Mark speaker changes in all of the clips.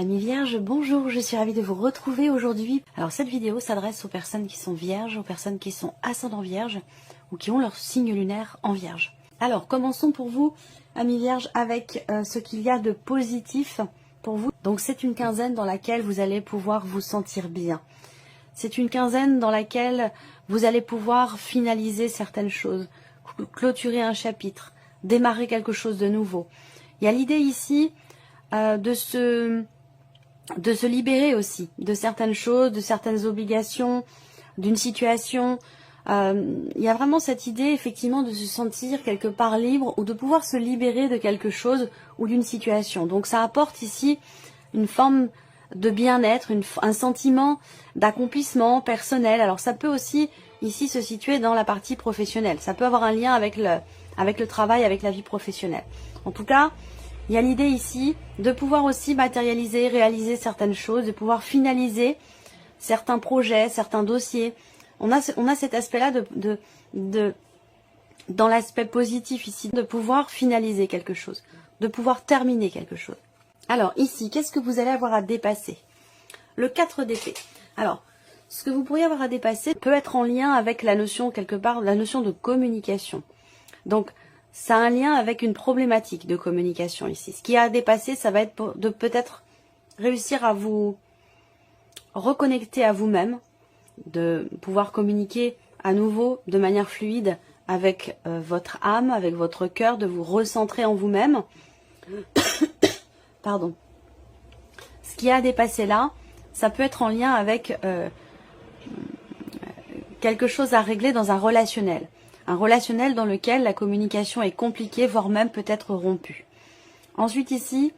Speaker 1: Amis vierges, bonjour, je suis ravie de vous retrouver aujourd'hui. Alors cette vidéo s'adresse aux personnes qui sont vierges, aux personnes qui sont ascendant vierge ou qui ont leur signe lunaire en vierge. Alors commençons pour vous, amis vierges, avec ce qu'il y a de positif pour vous. Donc c'est une quinzaine dans laquelle vous allez pouvoir vous sentir bien. C'est une quinzaine dans laquelle vous allez pouvoir finaliser certaines choses, clôturer un chapitre, démarrer quelque chose de nouveau. Il y a l'idée ici de se libérer aussi de certaines choses, de certaines obligations, d'une situation. Il y a vraiment cette idée effectivement de se sentir quelque part libre ou de pouvoir se libérer de quelque chose ou d'une situation. Donc ça apporte ici une forme de bien-être, un sentiment d'accomplissement personnel. Alors ça peut aussi ici se situer dans la partie professionnelle. Ça peut avoir un lien avec le travail, avec la vie professionnelle. En tout cas, il y a l'idée ici de pouvoir aussi matérialiser, réaliser certaines choses, de pouvoir finaliser certains projets, certains dossiers. On a cet aspect-là dans l'aspect positif ici, de pouvoir finaliser quelque chose, de pouvoir terminer quelque chose. Alors ici, qu'est-ce que vous allez avoir à dépasser? Le 4 d'épée. Alors, ce que vous pourriez avoir à dépasser peut être en lien avec la notion, quelque part, la notion de communication. Donc, ça a un lien avec une problématique de communication ici. Ce qui a à dépasser, ça va être de peut-être réussir à vous reconnecter à vous-même, de pouvoir communiquer à nouveau de manière fluide avec votre âme, avec votre cœur, de vous recentrer en vous-même. Pardon. Ce qui a à dépasser là, ça peut être en lien avec quelque chose à régler dans un relationnel. Un relationnel dans lequel la communication est compliquée, voire même peut-être rompue. Ensuite ici,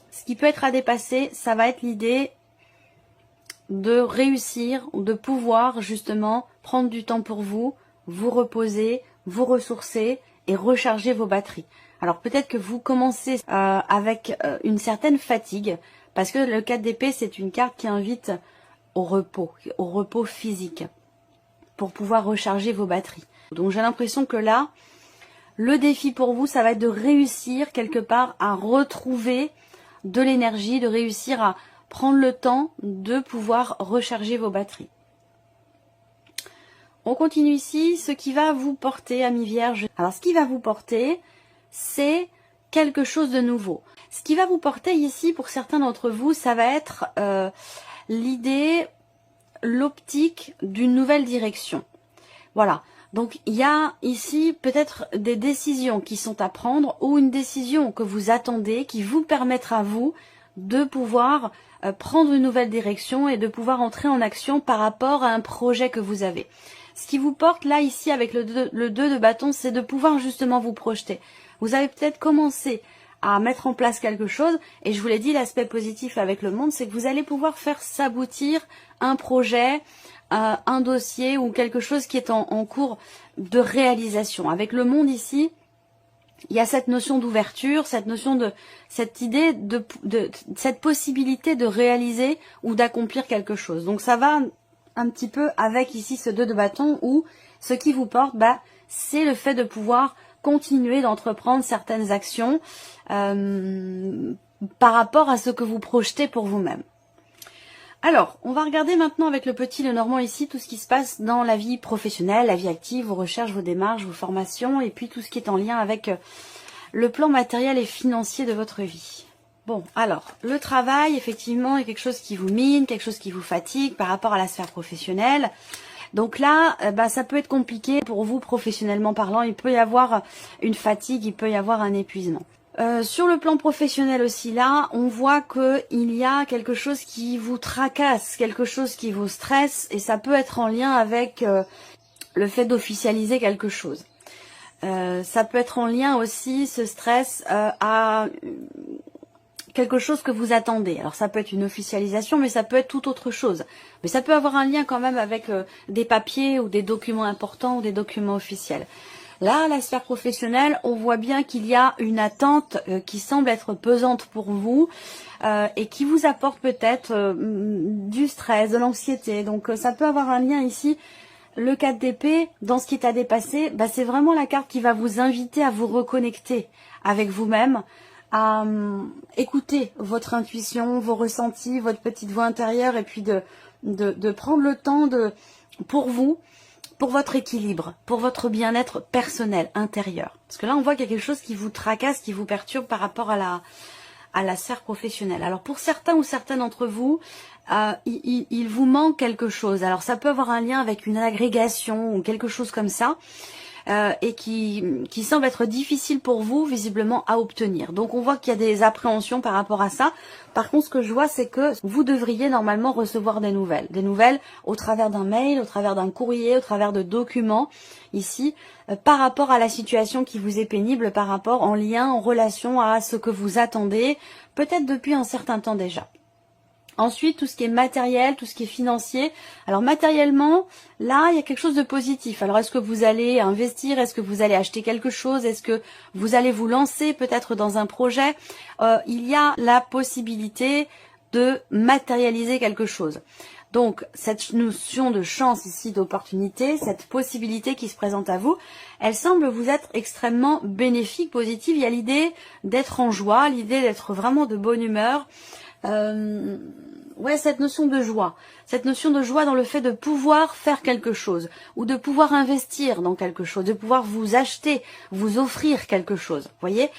Speaker 1: ce qui peut être à dépasser, ça va être l'idée de réussir, de pouvoir justement prendre du temps pour vous, vous reposer, vous ressourcer et recharger vos batteries. Alors peut-être que vous commencez avec une certaine fatigue, parce que le 4 d'épée, c'est une carte qui invite au repos physique, pour pouvoir recharger vos batteries. Donc j'ai l'impression que là, le défi pour vous, ça va être de réussir quelque part à retrouver de l'énergie, de réussir à prendre le temps de pouvoir recharger vos batteries. On continue ici, ce qui va vous porter, amis vierges. Alors ce qui va vous porter, c'est quelque chose de nouveau. Ce qui va vous porter ici, pour certains d'entre vous, ça va être l'idée, l'optique d'une nouvelle direction. Voilà. Donc, il y a ici peut-être des décisions qui sont à prendre ou une décision que vous attendez qui vous permettra, vous, de pouvoir prendre une nouvelle direction et de pouvoir entrer en action par rapport à un projet que vous avez. Ce qui vous porte là, ici, avec le 2 de bâton, c'est de pouvoir justement vous projeter. Vous avez peut-être commencé à mettre en place quelque chose et je vous l'ai dit, l'aspect positif avec le monde, c'est que vous allez pouvoir faire s'aboutir un projet, un dossier ou quelque chose qui est en cours de réalisation. Avec le monde ici, il y a cette notion d'ouverture, cette idée de cette possibilité de réaliser ou d'accomplir quelque chose. Donc ça va un petit peu avec ici ce 2 de bâton où ce qui vous porte, c'est le fait de pouvoir continuer d'entreprendre certaines actions par rapport à ce que vous projetez pour vous-même. Alors, on va regarder maintenant avec le petit Lenormand ici tout ce qui se passe dans la vie professionnelle, la vie active, vos recherches, vos démarches, vos formations et puis tout ce qui est en lien avec le plan matériel et financier de votre vie. Bon, alors, le travail, effectivement, est quelque chose qui vous mine, quelque chose qui vous fatigue par rapport à la sphère professionnelle. Donc là, ça peut être compliqué pour vous professionnellement parlant. Il peut y avoir une fatigue, il peut y avoir un épuisement. Sur le plan professionnel aussi, là, on voit qu'il y a quelque chose qui vous tracasse, quelque chose qui vous stresse, et ça peut être en lien avec le fait d'officialiser quelque chose. Ça peut être en lien aussi, ce stress, à quelque chose que vous attendez. Alors ça peut être une officialisation, mais ça peut être tout autre chose. Mais ça peut avoir un lien quand même avec des papiers ou des documents importants ou des documents officiels. Là, la sphère professionnelle, on voit bien qu'il y a une attente qui semble être pesante pour vous et qui vous apporte peut-être du stress, de l'anxiété. Donc ça peut avoir un lien ici. Le 4 d'épée, dans ce qui est à dépasser, c'est vraiment la carte qui va vous inviter à vous reconnecter avec vous-même, à écouter votre intuition, vos ressentis, votre petite voix intérieure, et puis de prendre le temps pour vous, pour votre équilibre, pour votre bien-être personnel, intérieur. Parce que là, on voit qu'il y a quelque chose qui vous tracasse, qui vous perturbe par rapport à la sphère professionnelle. Alors pour certains ou certaines d'entre vous, il vous manque quelque chose. Alors ça peut avoir un lien avec une agrégation ou quelque chose comme ça. Et qui semble être difficile pour vous visiblement à obtenir. Donc on voit qu'il y a des appréhensions par rapport à ça. Par contre, ce que je vois, c'est que vous devriez normalement recevoir des nouvelles. Des nouvelles au travers d'un mail, au travers d'un courrier, au travers de documents ici, par rapport à la situation qui vous est pénible, par rapport en lien, en relation à ce que vous attendez, peut-être depuis un certain temps déjà. Ensuite, tout ce qui est matériel, tout ce qui est financier. Alors matériellement, là, il y a quelque chose de positif. Alors est-ce que vous allez investir? Est-ce que vous allez acheter quelque chose? Est-ce que vous allez vous lancer peut-être dans un projet? Il y a la possibilité de matérialiser quelque chose. Donc cette notion de chance ici, d'opportunité, cette possibilité qui se présente à vous, elle semble vous être extrêmement bénéfique, positive. Il y a l'idée d'être en joie, l'idée d'être vraiment de bonne humeur. Ouais, cette notion de joie dans le fait de pouvoir faire quelque chose, ou de pouvoir investir dans quelque chose, de pouvoir vous acheter, vous offrir quelque chose. Vous voyez,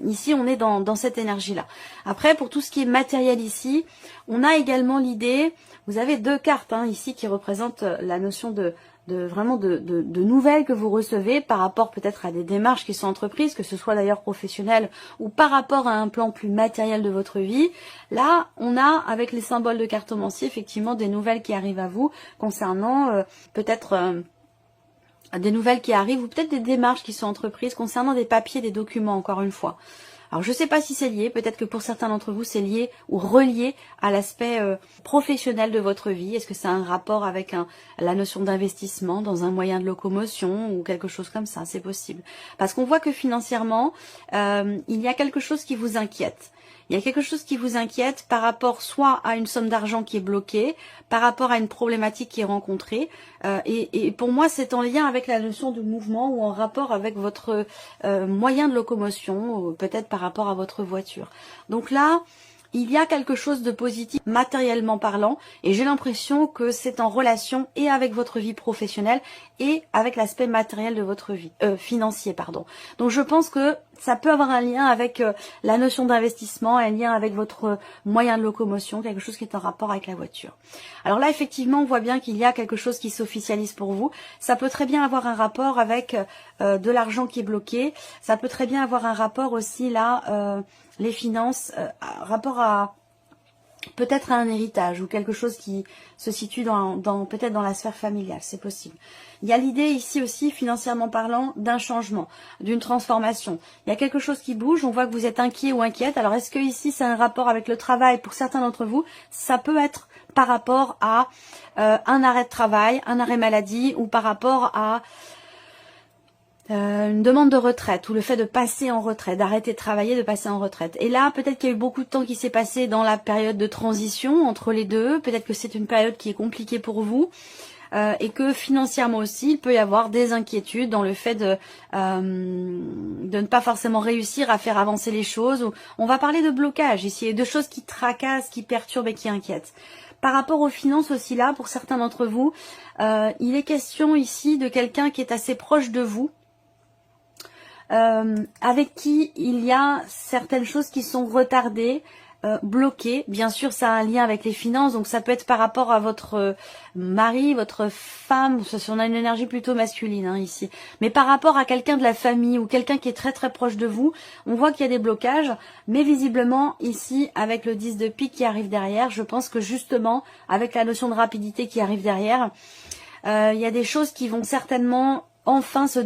Speaker 1: ici on est dans cette énergie-là. Après, pour tout ce qui est matériel ici, on a également l'idée, vous avez deux cartes ici qui représentent la notion de nouvelles que vous recevez par rapport peut-être à des démarches qui sont entreprises, que ce soit d'ailleurs professionnelles ou par rapport à un plan plus matériel de votre vie. Là, on a, avec les symboles de cartomancie, effectivement des nouvelles qui arrivent à vous concernant peut-être des nouvelles qui arrivent ou peut-être des démarches qui sont entreprises concernant des papiers, des documents, encore une fois. Alors je ne sais pas si c'est lié, peut-être que pour certains d'entre vous c'est lié ou relié à l'aspect professionnel de votre vie. Est-ce que c'est un rapport avec la notion d'investissement dans un moyen de locomotion ou quelque chose comme ça? C'est possible. Parce qu'on voit que financièrement, il y a quelque chose qui vous inquiète. Il y a quelque chose qui vous inquiète par rapport soit à une somme d'argent qui est bloquée, par rapport à une problématique qui est rencontrée. Et pour moi, c'est en lien avec la notion de mouvement ou en rapport avec votre moyen de locomotion, peut-être par rapport à votre voiture. Donc là, il y a quelque chose de positif matériellement parlant et j'ai l'impression que c'est en relation et avec votre vie professionnelle et avec l'aspect matériel de votre vie, financier pardon. Donc je pense que ça peut avoir un lien avec la notion d'investissement, un lien avec votre moyen de locomotion, quelque chose qui est en rapport avec la voiture. Alors là effectivement on voit bien qu'il y a quelque chose qui s'officialise pour vous. Ça peut très bien avoir un rapport avec de l'argent qui est bloqué, ça peut très bien avoir un rapport aussi là... les finances, rapport à peut-être à un héritage ou quelque chose qui se situe peut-être dans la sphère familiale, c'est possible. Il y a l'idée ici aussi, financièrement parlant, d'un changement, d'une transformation. Il y a quelque chose qui bouge, on voit que vous êtes inquiet ou inquiète. Alors est-ce que ici c'est un rapport avec le travail? Pour certains d'entre vous, ça peut être par rapport à un arrêt de travail, un arrêt maladie ou par rapport à... une demande de retraite ou le fait de passer en retraite, d'arrêter de travailler, de passer en retraite. Et là, peut-être qu'il y a eu beaucoup de temps qui s'est passé dans la période de transition entre les deux. Peut-être que c'est une période qui est compliquée pour vous et que financièrement aussi, il peut y avoir des inquiétudes dans le fait de ne pas forcément réussir à faire avancer les choses. On va parler de blocage ici, de choses qui tracassent, qui perturbent et qui inquiètent. Par rapport aux finances aussi là, pour certains d'entre vous, il est question ici de quelqu'un qui est assez proche de vous, avec qui il y a certaines choses qui sont retardées, bloquées. Bien sûr, ça a un lien avec les finances, donc ça peut être par rapport à votre mari, votre femme, si on a une énergie plutôt masculine ici. Mais par rapport à quelqu'un de la famille ou quelqu'un qui est très très proche de vous, on voit qu'il y a des blocages, mais visiblement ici, avec le 10 de pique qui arrive derrière, je pense que justement, avec la notion de rapidité qui arrive derrière, il y a des choses qui vont certainement... enfin se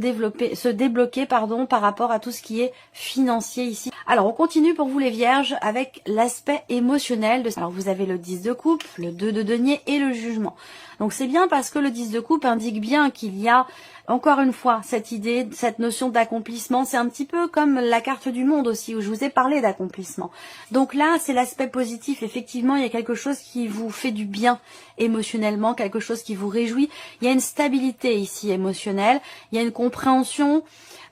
Speaker 1: débloquer par rapport à tout ce qui est financier ici. Alors on continue pour vous les vierges avec l'aspect émotionnel. Alors vous avez le 10 de coupe, le 2 de denier et le jugement. Donc c'est bien parce que le 10 de coupe indique bien qu'il y a, encore une fois, cette idée, cette notion d'accomplissement. C'est un petit peu comme la carte du monde aussi, où je vous ai parlé d'accomplissement. Donc là, c'est l'aspect positif. Effectivement, il y a quelque chose qui vous fait du bien émotionnellement, quelque chose qui vous réjouit. Il y a une stabilité ici émotionnelle, il y a une compréhension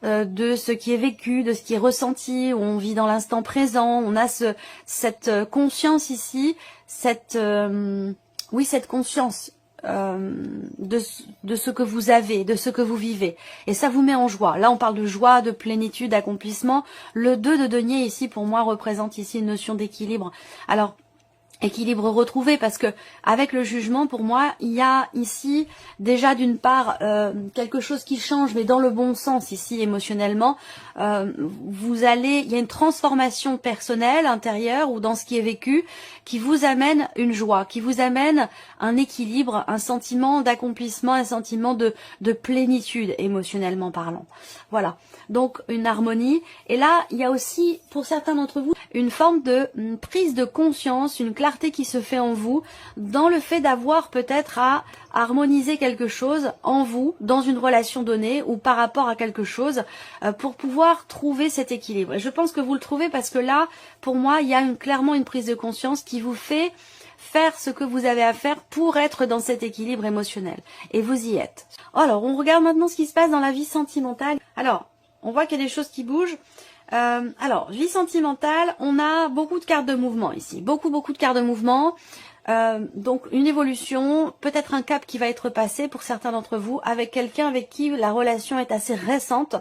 Speaker 1: de ce qui est vécu, de ce qui est ressenti, où on vit dans l'instant présent, on a cette conscience ici, cette conscience de ce que vous avez, de ce que vous vivez. Et ça vous met en joie. Là, on parle de joie, de plénitude, d'accomplissement. Le 2 de denier ici, pour moi, représente ici une notion d'équilibre. Alors, équilibre retrouvé, parce que avec le jugement, pour moi, il y a ici déjà d'une part quelque chose qui change, mais dans le bon sens ici émotionnellement. Il y a une transformation personnelle intérieure ou dans ce qui est vécu qui vous amène une joie, qui vous amène un équilibre, un sentiment d'accomplissement, un sentiment de plénitude émotionnellement parlant. Voilà, donc une harmonie. Et là, il y a aussi pour certains d'entre vous une forme de prise de conscience, une clarté qui se fait en vous dans le fait d'avoir peut-être à harmoniser quelque chose en vous, dans une relation donnée ou par rapport à quelque chose pour pouvoir trouver cet équilibre. Et je pense que vous le trouvez parce que là, pour moi, il y a clairement une prise de conscience qui vous fait faire ce que vous avez à faire pour être dans cet équilibre émotionnel. Et vous y êtes. Alors, on regarde maintenant ce qui se passe dans la vie sentimentale. Alors, on voit qu'il y a des choses qui bougent. Alors, vie sentimentale, on a beaucoup de cartes de mouvement ici. Beaucoup de cartes de mouvement. Donc, une évolution, peut-être un cap qui va être passé pour certains d'entre vous avec quelqu'un avec qui la relation est assez récente,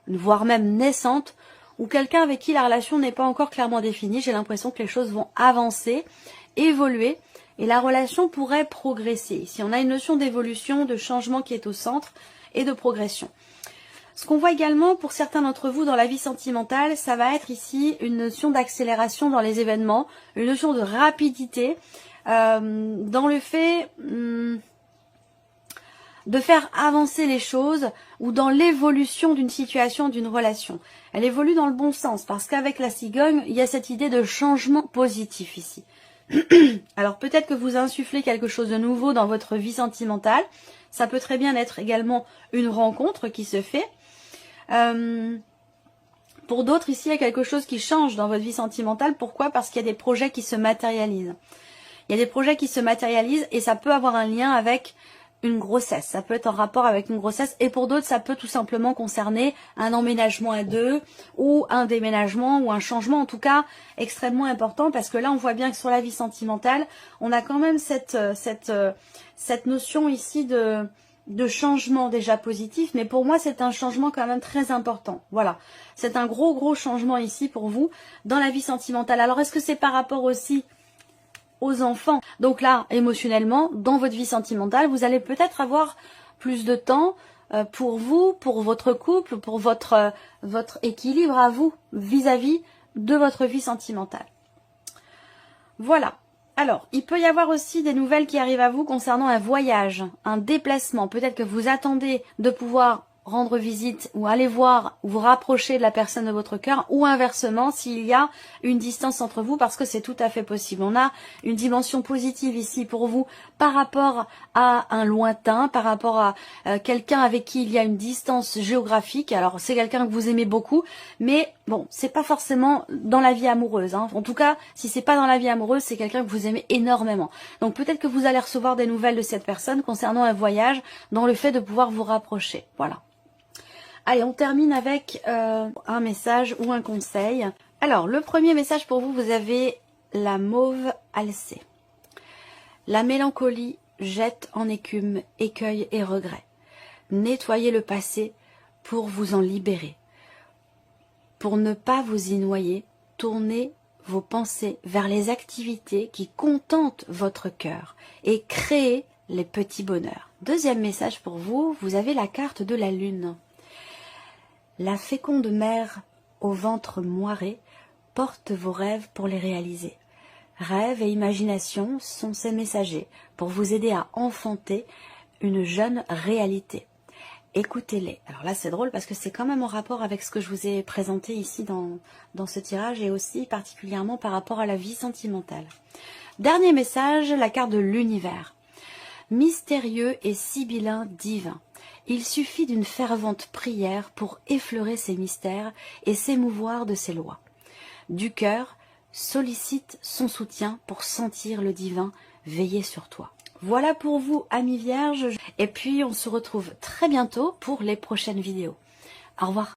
Speaker 1: voire même naissante, ou quelqu'un avec qui la relation n'est pas encore clairement définie. J'ai l'impression que les choses vont avancer, évoluer, et la relation pourrait progresser. Ici, on a une notion d'évolution, de changement qui est au centre, et de progression. Ce qu'on voit également pour certains d'entre vous dans la vie sentimentale, ça va être ici une notion d'accélération dans les événements, une notion de rapidité, dans le fait de faire avancer les choses ou dans l'évolution d'une situation, d'une relation. Elle évolue dans le bon sens parce qu'avec la cigogne, il y a cette idée de changement positif ici. Alors peut-être que vous insufflez quelque chose de nouveau dans votre vie sentimentale. Ça peut très bien être également une rencontre qui se fait. Pour d'autres, ici, il y a quelque chose qui change dans votre vie sentimentale. Pourquoi? Parce qu'il y a des projets qui se matérialisent. Il y a des projets qui se matérialisent et ça peut avoir un lien avec une grossesse. Ça peut être en rapport avec une grossesse. Et pour d'autres, ça peut tout simplement concerner un emménagement à deux ou un déménagement ou un changement, en tout cas, extrêmement important. Parce que là, on voit bien que sur la vie sentimentale, on a quand même cette notion ici de changement déjà positif, mais pour moi c'est un changement quand même très important. Voilà, c'est un gros changement ici pour vous dans la vie sentimentale. Alors est-ce que c'est par rapport aussi aux enfants? Donc là, émotionnellement, dans votre vie sentimentale, vous allez peut-être avoir plus de temps pour vous, pour votre couple, pour votre équilibre à vous vis-à-vis de votre vie sentimentale. Voilà. Alors, il peut y avoir aussi des nouvelles qui arrivent à vous concernant un voyage, un déplacement. Peut-être que vous attendez de pouvoir rendre visite ou aller voir ou vous rapprocher de la personne de votre cœur, ou inversement s'il y a une distance entre vous, parce que c'est tout à fait possible. On a une dimension positive ici pour vous par rapport à un lointain, par rapport à quelqu'un avec qui il y a une distance géographique. Alors c'est quelqu'un que vous aimez beaucoup, mais bon, c'est pas forcément dans la vie amoureuse, hein. En tout cas, si c'est pas dans la vie amoureuse, c'est quelqu'un que vous aimez énormément. Donc peut-être que vous allez recevoir des nouvelles de cette personne concernant un voyage, dans le fait de pouvoir vous rapprocher. Voilà. Allez, on termine avec un message ou un conseil. Alors, le premier message pour vous, vous avez la mauve alcée. La mélancolie jette en écume écueil et regret. Nettoyez le passé pour vous en libérer. Pour ne pas vous y noyer, tournez vos pensées vers les activités qui contentent votre cœur et créez les petits bonheurs. Deuxième message pour vous, vous avez la carte de la lune. La féconde mère au ventre moiré porte vos rêves pour les réaliser. Rêves et imagination sont ses messagers pour vous aider à enfanter une jeune réalité. Écoutez-les. Alors là, c'est drôle parce que c'est quand même en rapport avec ce que je vous ai présenté ici dans ce tirage et aussi particulièrement par rapport à la vie sentimentale. Dernier message, la carte de l'univers. mystérieux et sibyllin divin. Il suffit d'une fervente prière pour effleurer ces mystères et s'émouvoir de ces lois. Du cœur, sollicite son soutien pour sentir le divin veiller sur toi. Voilà pour vous, amis vierges, et puis on se retrouve très bientôt pour les prochaines vidéos. Au revoir.